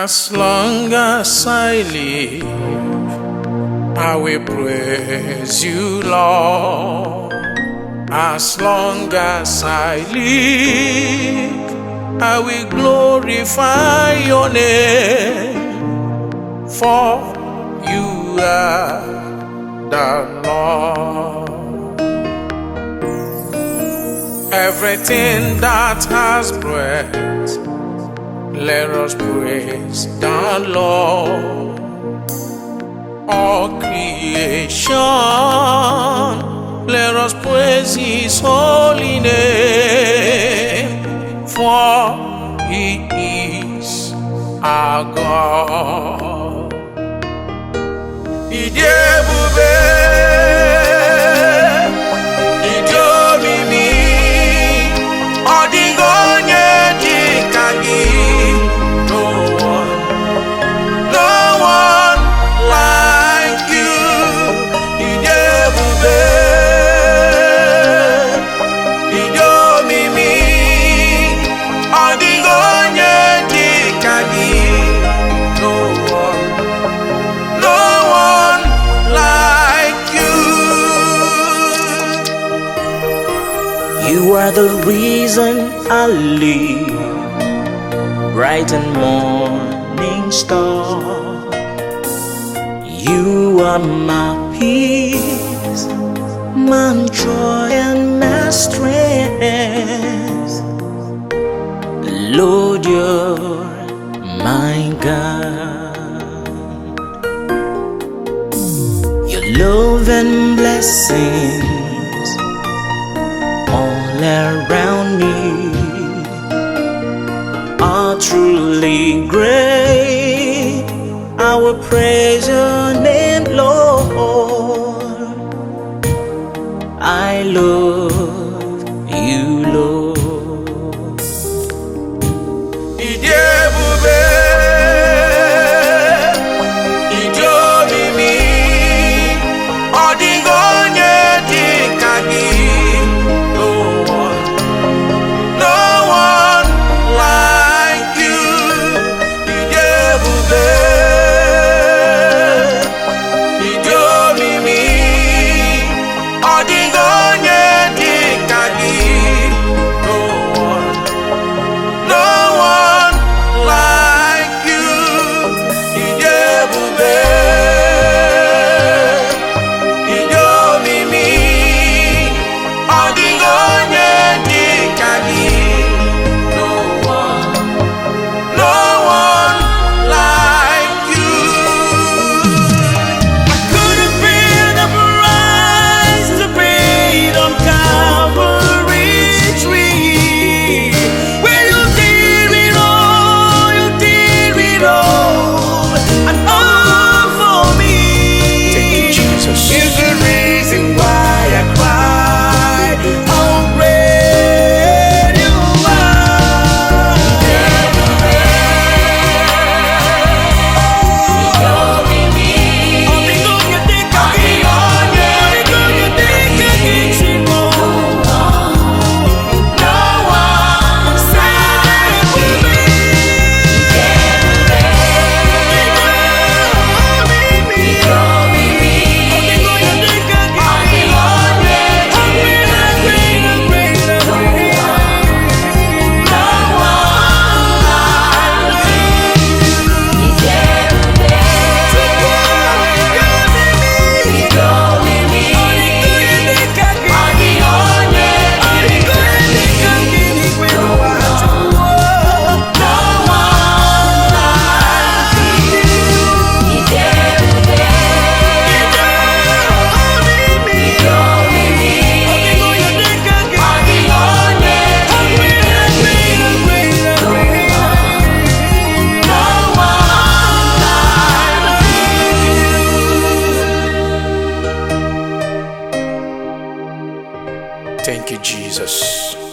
As long as I live, I will praise you, Lord. As long as I live, I will glorify your name, for you are the Lord. Everything that has breath, let us praise the Lord. All creation, let us praise His holy name, for He is our God. Ebube, you are the reason I live, bright and morning star. You are my peace, my joy and my strength. Lord, you're my God. Your love and blessings all around me are truly great. I will praise your name, Lord. I love you, Lord. Thank you, Jesus.